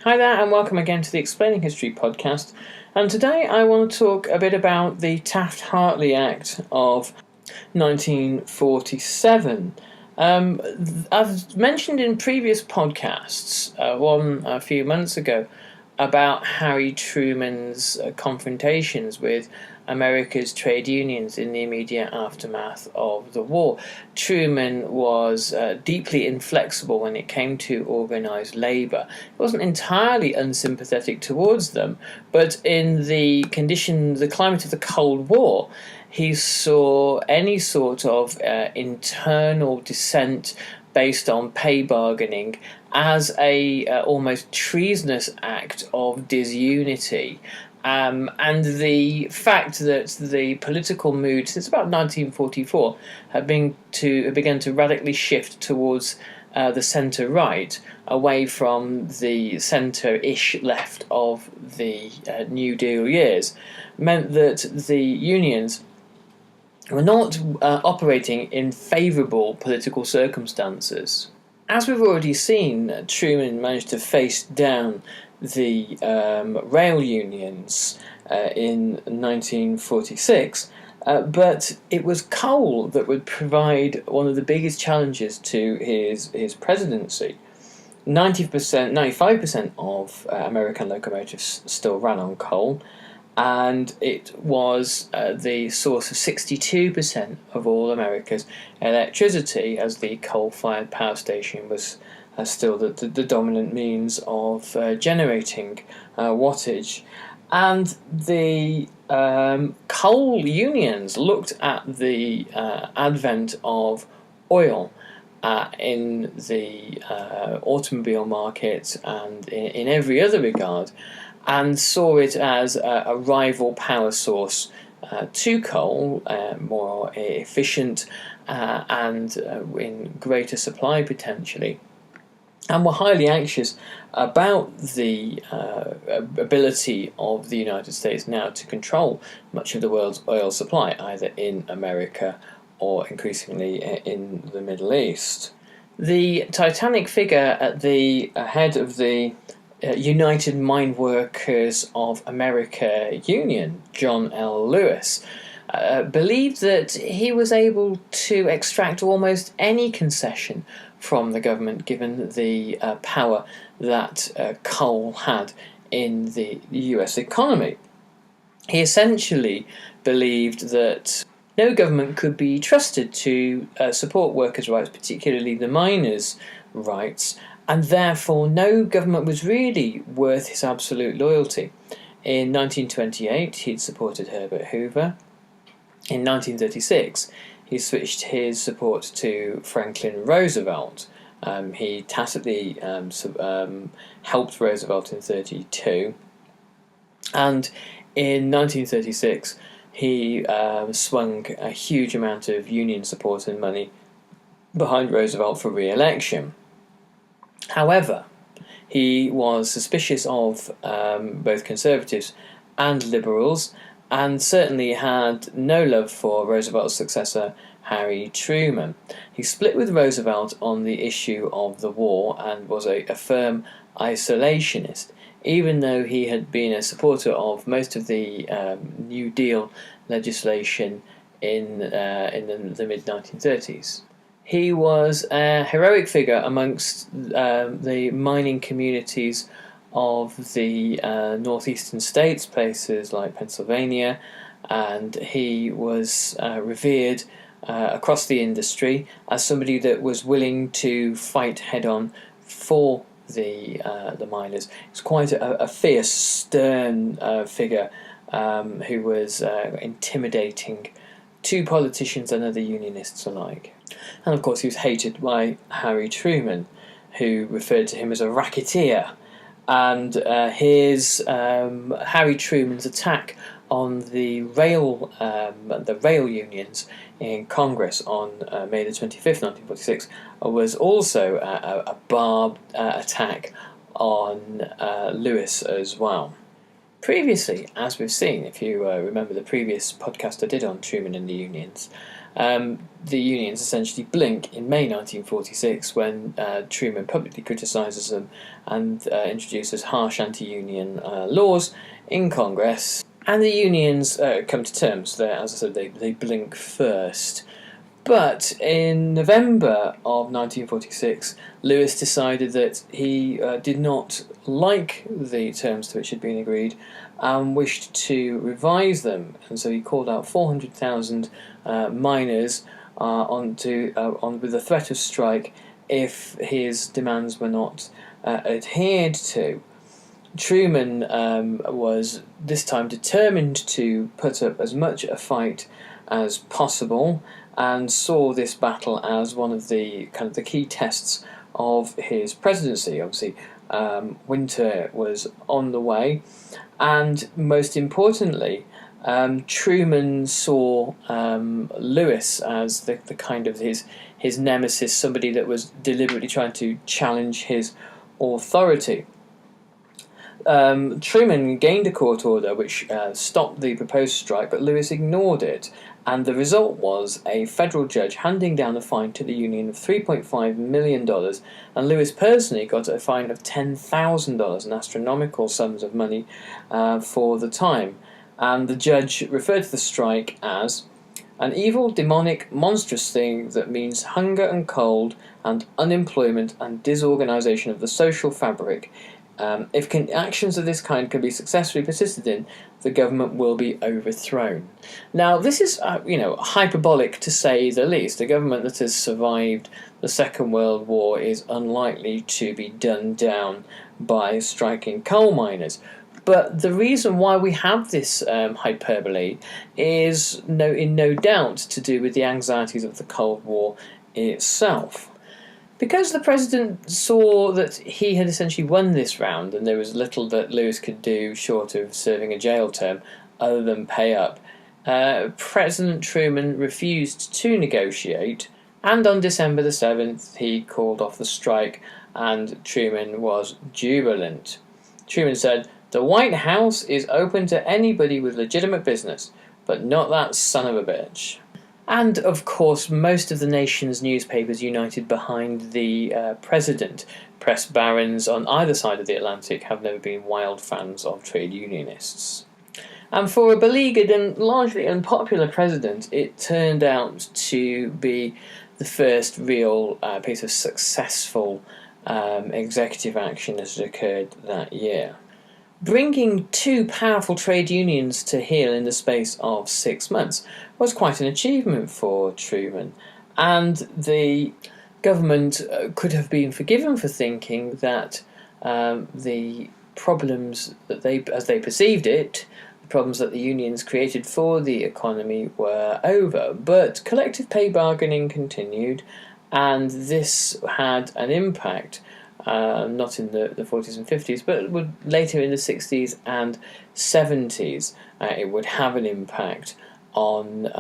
Hi there, and welcome again to the Explaining History podcast. And today I want to talk a bit about the Taft-Hartley Act of 1947. I've mentioned in previous podcasts, one a few months ago, about Harry Truman's confrontations with America's trade unions in the immediate aftermath of the war. Truman was deeply inflexible when it came to organised labour. He wasn't entirely unsympathetic towards them, but in the climate of the Cold War, he saw any sort of internal dissent based on pay bargaining as a almost treasonous act of disunity. And the fact that the political mood since about 1944 had begun to radically shift towards the centre-right, away from the centre-ish left of the New Deal years, meant that the unions were not operating in favourable political circumstances. As we've already seen, Truman managed to face down the rail unions in 1946, but it was coal that would provide one of the biggest challenges to his presidency. 95% of American locomotives still ran on coal, and it was the source of 62% of all America's electricity, as the coal-fired power station was still the dominant means of generating wattage. And the coal unions looked at the advent of oil in the automobile market and in every other regard, and saw it as a rival power source to coal, more efficient and in greater supply potentially, and were highly anxious about the ability of the United States now to control much of the world's oil supply, either in America or increasingly in the Middle East. The titanic figure at the head of the United Mine Workers of America Union, John L. Lewis, believed that he was able to extract almost any concession from the government, given the power that coal had in the US economy. He essentially believed that no government could be trusted to support workers' rights, particularly the miners' rights, and therefore no government was really worth his absolute loyalty. In 1928, he'd supported Herbert Hoover. In 1936, he switched his support to Franklin Roosevelt. He tacitly helped Roosevelt in 1932. And in 1936, he swung a huge amount of union support and money behind Roosevelt for re-election. However, he was suspicious of both conservatives and liberals, and certainly had no love for Roosevelt's successor, Harry Truman. He split with Roosevelt on the issue of the war and was a firm isolationist, even though he had been a supporter of most of the New Deal legislation in the mid-1930s. He was a heroic figure amongst the mining communities of the northeastern states, places like Pennsylvania, and he was revered across the industry as somebody that was willing to fight head-on for the miners. He was quite a fierce, stern figure who was intimidating to politicians and other unionists alike. And of course he was hated by Harry Truman, who referred to him as a racketeer. And Harry Truman's attack on the rail unions in Congress on May the 25th, 1946, was also a barbed attack on Lewis as well. Previously, as we've seen, if you remember the previous podcast I did on Truman and the unions, the unions essentially blink in May 1946 when Truman publicly criticises them and introduces harsh anti-union laws in Congress. And the unions come to terms. As I said, they blink first. But in November of 1946, Lewis decided that he did not like the terms to which had been agreed and wished to revise them. And so he called out 400,000 miners with the threat of strike if his demands were not adhered to. Truman was this time determined to put up as much a fight as possible, and saw this battle as one of the key tests of his presidency. Obviously, winter was on the way, and most importantly, Truman saw Lewis as the kind of his nemesis, somebody that was deliberately trying to challenge his authority. Truman gained a court order which stopped the proposed strike, but Lewis ignored it, and the result was a federal judge handing down a fine to the union of $3.5 million, and Lewis personally got a fine of $10,000, an astronomical sums of money for the time. And the judge referred to the strike as an evil, demonic, monstrous thing that means hunger and cold and unemployment and disorganization of the social fabric. If actions of this kind can be successfully persisted in, the government will be overthrown. Now, this is, hyperbolic to say the least. A government that has survived the Second World War is unlikely to be done down by striking coal miners. But the reason why we have this hyperbole is in no doubt to do with the anxieties of the Cold War itself. Because the president saw that he had essentially won this round and there was little that Lewis could do short of serving a jail term other than pay up, President Truman refused to negotiate, and on December the 7th he called off the strike, and Truman was jubilant. Truman said, "The White House is open to anybody with legitimate business, but not that son of a bitch." And, of course, most of the nation's newspapers united behind the president. Press barons on either side of the Atlantic have never been wild fans of trade unionists. And for a beleaguered and largely unpopular president, it turned out to be the first real piece of successful executive action that had occurred that year. Bringing two powerful trade unions to heel in the space of 6 months was quite an achievement for Truman, and the government could have been forgiven for thinking that the problems that as they perceived it, the problems that the unions created for the economy were over. But collective pay bargaining continued, and this had an impact. Not in the 40s and 50s, but later in the 60s and 70s, it would have an impact on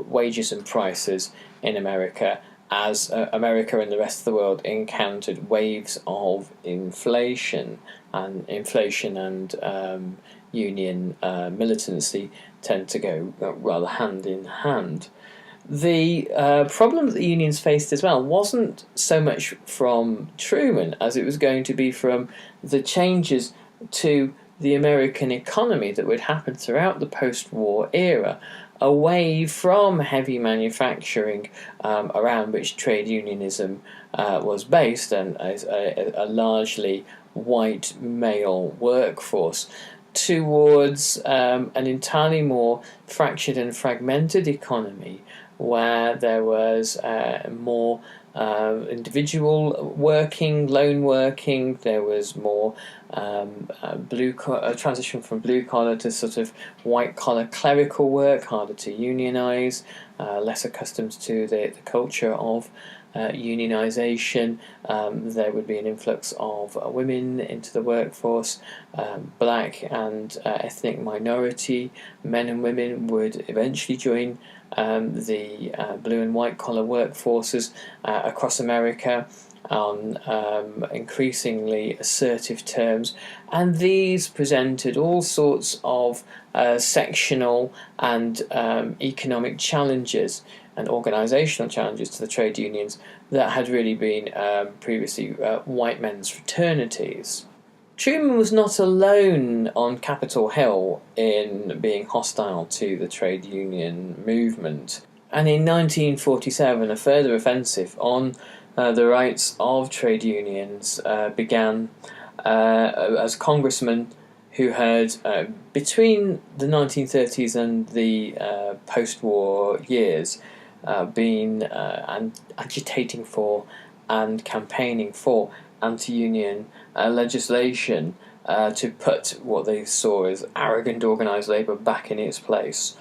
wages and prices in America as America and the rest of the world encountered waves of inflation and union militancy tend to go rather hand in hand. The problem that the unions faced as well wasn't so much from Truman as it was going to be from the changes to the American economy that would happen throughout the post-war era, away from heavy manufacturing around which trade unionism was based and a largely white male workforce, towards an entirely more fractured and fragmented economy where there was more individual working, lone working, there was more transition from blue collar to sort of white collar clerical work, harder to unionize, less accustomed to the culture of unionization. There would be an influx of women into the workforce. Black and ethnic minority men and women would eventually join the blue and white collar workforces across America on increasingly assertive terms, and these presented all sorts of sectional and economic challenges. and organisational challenges to the trade unions that had really been previously white men's fraternities. Truman was not alone on Capitol Hill in being hostile to the trade union movement, and in 1947 a further offensive on the rights of trade unions began as congressmen who had, between the 1930s and the post-war years, been agitating for and campaigning for anti-union legislation to put what they saw as arrogant organised labour back in its place,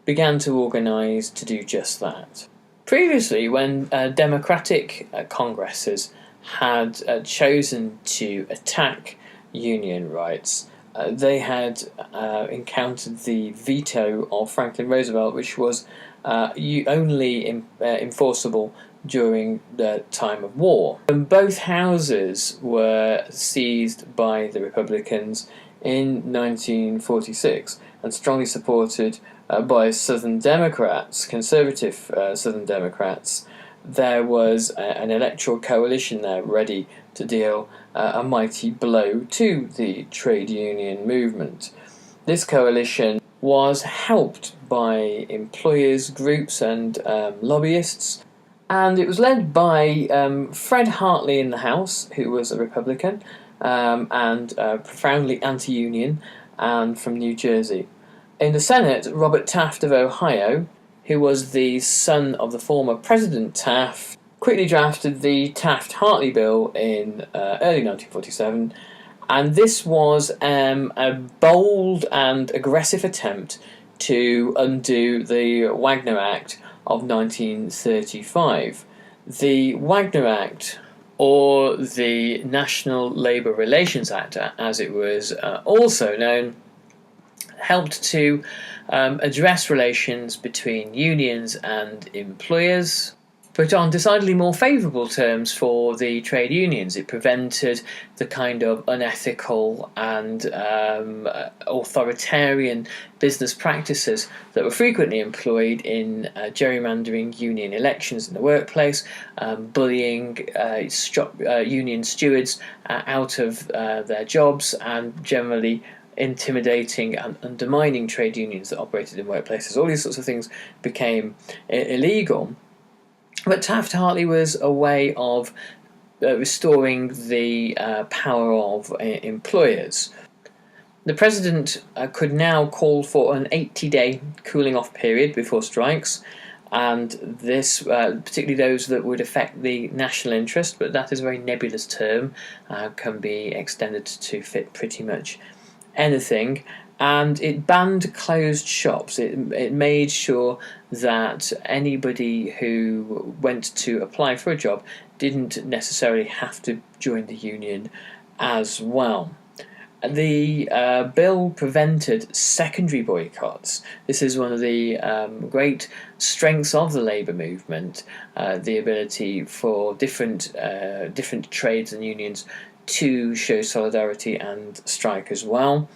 began to organise to do just that. Previously, when democratic congresses had chosen to attack union rights, they had encountered the veto of Franklin Roosevelt, which was only enforceable during the time of war. And both houses were seized by the Republicans in 1946 and strongly supported by Southern Democrats, conservative Southern Democrats. There was an electoral coalition there ready to deal a mighty blow to the trade union movement. This coalition was helped by employers' groups and lobbyists, and it was led by Fred Hartley in the House, who was a Republican and profoundly anti-union and from New Jersey. In the Senate, Robert Taft of Ohio, who was the son of the former President Taft, quickly drafted the Taft-Hartley Bill in early 1947, and this was a bold and aggressive attempt to undo the Wagner Act of 1935. The Wagner Act, or the National Labour Relations Act, as it was also known, helped to address relations between unions and employers, but on decidedly more favourable terms for the trade unions. It prevented the kind of unethical and authoritarian business practices that were frequently employed in gerrymandering union elections in the workplace, bullying union stewards out of their jobs, and generally intimidating and undermining trade unions that operated in workplaces. All these sorts of things became illegal. But Taft-Hartley was a way of restoring the power of employers. The president could now call for an 80-day cooling-off period before strikes, and this, particularly those that would affect the national interest, but that is a very nebulous term, can be extended to fit pretty much anything. And it banned closed shops. It made sure that anybody who went to apply for a job didn't necessarily have to join the union as well. The bill prevented secondary boycotts. This is one of the great strengths of the labour movement, the ability for different trades and unions to show solidarity and strike as well.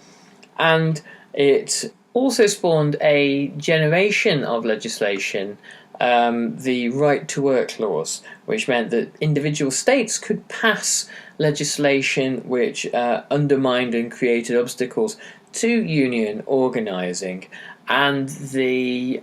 And it also spawned a generation of legislation, the right to work laws, which meant that individual states could pass legislation which undermined and created obstacles to union organising. And the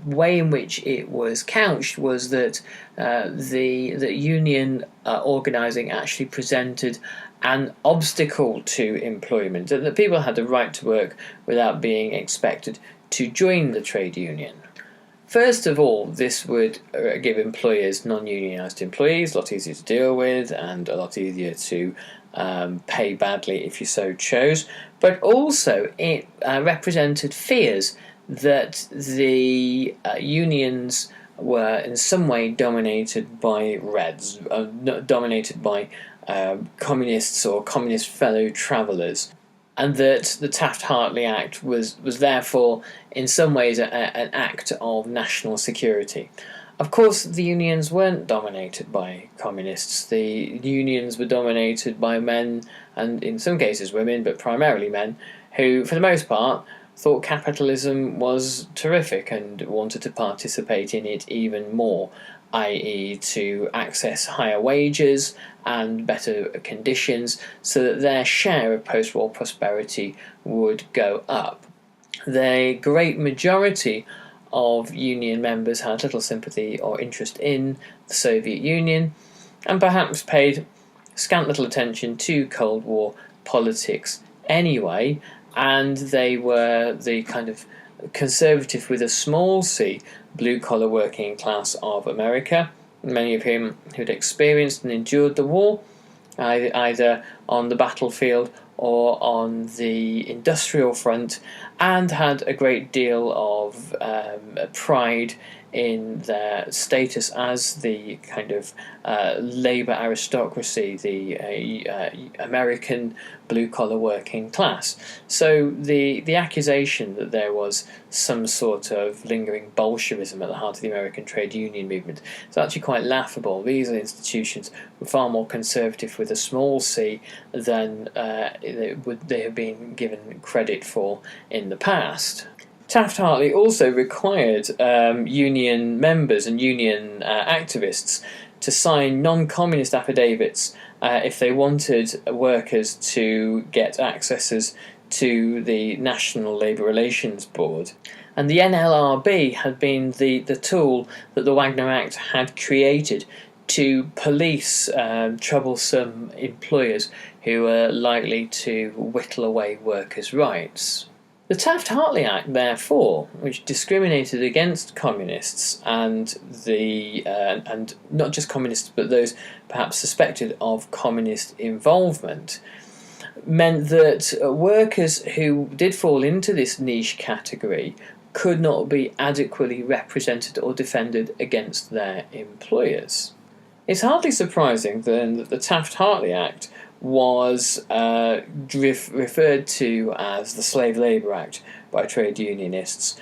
way in which it was couched was that the union organising actually presented an obstacle to employment, that people had the right to work without being expected to join the trade union. First of all, this would give employers, non-unionised employees, a lot easier to deal with and a lot easier to pay badly if you so chose, but also it represented fears that the unions were in some way dominated by Reds, dominated by communists or communist fellow travellers, and that the Taft-Hartley Act was therefore in some ways an act of national security. Of course, the unions weren't dominated by communists. The unions were dominated by men, and in some cases women, but primarily men, who, for the most part, thought capitalism was terrific and wanted to participate in it even more, i.e. to access higher wages and better conditions so that their share of post-war prosperity would go up. The great majority of Union members had little sympathy or interest in the Soviet Union and perhaps paid scant little attention to Cold War politics anyway, and they were the kind of conservative with a small c, blue-collar working class of America, many of whom who'd experienced and endured the war, either on the battlefield or on the industrial front, and had a great deal of pride in their status as the kind of labour aristocracy, the American blue-collar working class. So the accusation that there was some sort of lingering Bolshevism at the heart of the American trade union movement is actually quite laughable. These institutions were far more conservative with a small c than they have been given credit for in the past. Taft-Hartley also required union members and union activists to sign non-communist affidavits if they wanted workers to get accesses to the National Labour Relations Board. And the NLRB had been the tool that the Wagner Act had created to police troublesome employers who were likely to whittle away workers' rights. The Taft-Hartley Act, therefore, which discriminated against communists and not just communists but those perhaps suspected of communist involvement, meant that workers who did fall into this niche category could not be adequately represented or defended against their employers. It's hardly surprising then that the Taft-Hartley Act was referred to as the Slave Labour Act by trade unionists.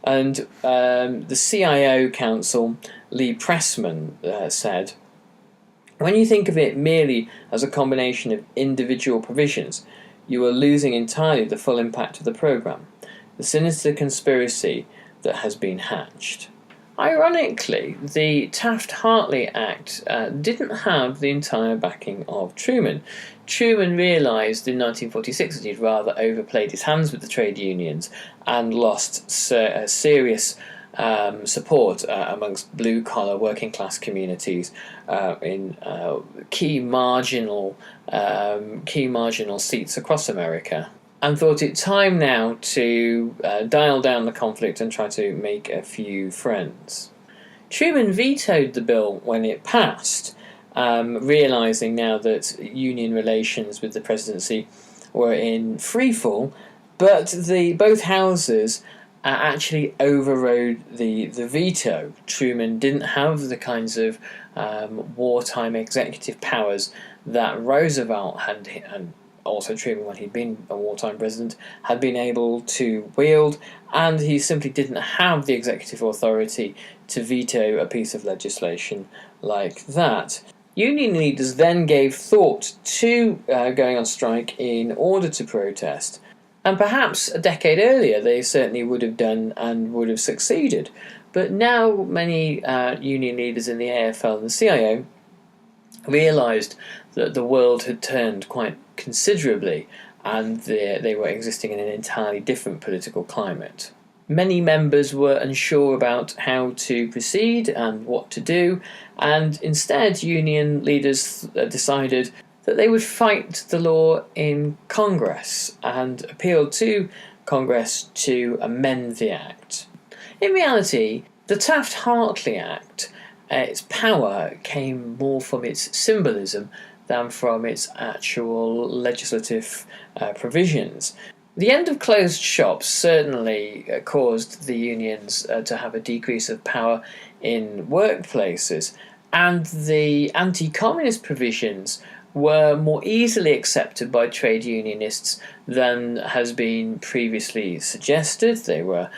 And the CIO counsel, Lee Pressman, said, "When you think of it merely as a combination of individual provisions, you are losing entirely the full impact of the programme, the sinister conspiracy that has been hatched." Ironically, the Taft-Hartley Act didn't have the entire backing of Truman. Truman realised in 1946 that he'd rather overplayed his hands with the trade unions and lost serious support amongst blue-collar working-class communities in key marginal seats across America, and thought it time now to dial down the conflict and try to make a few friends. Truman vetoed the bill when it passed, realising now that union relations with the presidency were in freefall, but both houses actually overrode the veto. Truman didn't have the kinds of wartime executive powers that Roosevelt had, and also Truman, when he'd been a wartime president, had been able to wield, and he simply didn't have the executive authority to veto a piece of legislation like that. Union leaders then gave thought to going on strike in order to protest, and perhaps a decade earlier they certainly would have done and would have succeeded. But now many union leaders in the AFL and the CIO realised that the world had turned quite considerably and they were existing in an entirely different political climate. Many members were unsure about how to proceed and what to do, and instead union leaders decided that they would fight the law in Congress and appealed to Congress to amend the Act. In reality, the Taft-Hartley Act, its power came more from its symbolism than from its actual legislative provisions. The end of closed shops certainly caused the unions to have a decrease of power in workplaces, and the anti-communist provisions were more easily accepted by trade unionists than has been previously suggested. They were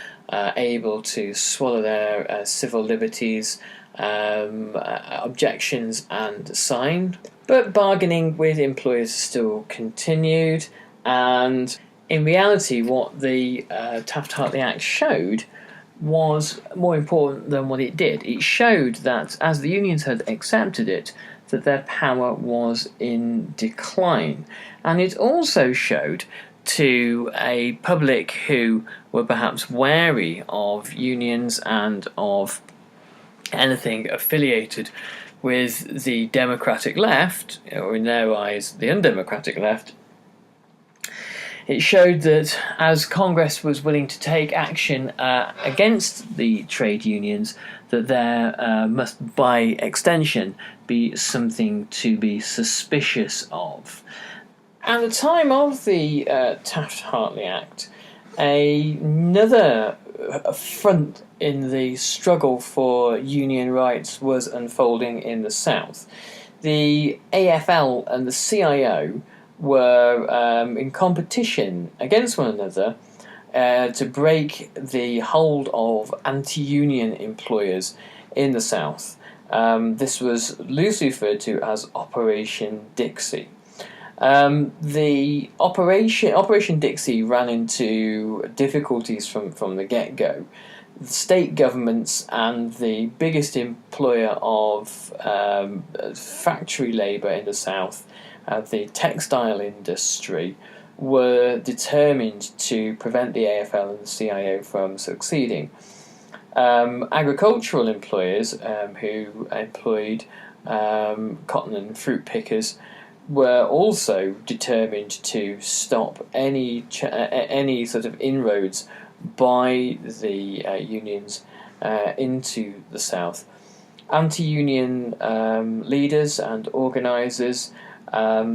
able to swallow their civil liberties objections and sign. But bargaining with employers still continued, and in reality, what the Taft-Hartley Act showed was more important than what it did. It showed that, as the unions had accepted it, that their power was in decline. And it also showed to a public who were perhaps wary of unions and of anything affiliated with the democratic left, or in their eyes, the undemocratic left. It showed that as Congress was willing to take action against the trade unions, that there must, by extension, be something to be suspicious of. At the time of the Taft-Hartley Act, another front in the struggle for union rights was unfolding in the South. The AFL and the CIO were in competition against one another to break the hold of anti-union employers in the South. This was loosely referred to as Operation Dixie. The Operation Dixie ran into difficulties from the get-go. The state governments and the biggest employer of factory labour in the South, the textile industry, were determined to prevent the AFL and the CIO from succeeding. Agricultural employers who employed cotton and fruit pickers were also determined to stop any sort of inroads by the unions into the South. Anti-union leaders and organisers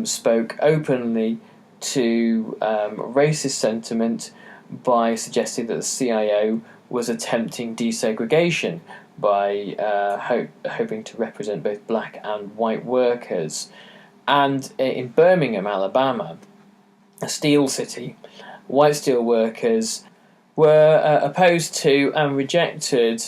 spoke openly to racist sentiment by suggesting that the CIO was attempting desegregation by hoping to represent both black and white workers. And in Birmingham, Alabama, a steel city, white steel workers were opposed to and rejected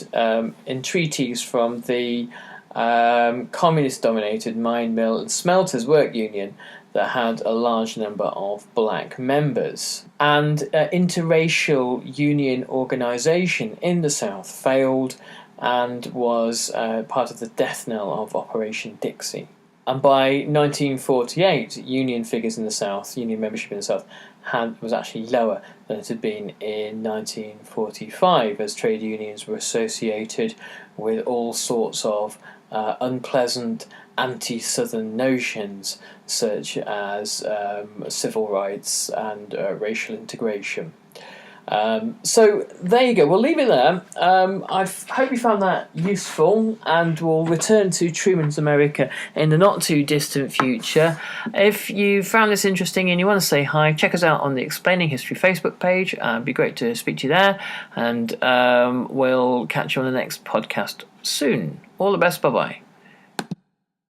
entreaties from the communist-dominated mine, mill and smelters work union that had a large number of black members. And interracial union organisation in the South failed and was part of the death knell of Operation Dixie. And by 1948, union figures in the South, union membership in the South, was actually lower than it had been in 1945, as trade unions were associated with all sorts of unpleasant anti-Southern notions, such as civil rights and racial integration. So there you go, we'll leave it there. I hope you found that useful, and we'll return to Truman's America in the not too distant future. If you found this interesting and you want to say hi, check us out on the Explaining History Facebook page. It'd be great to speak to you there, and we'll catch you on the next podcast soon. All the best, bye bye.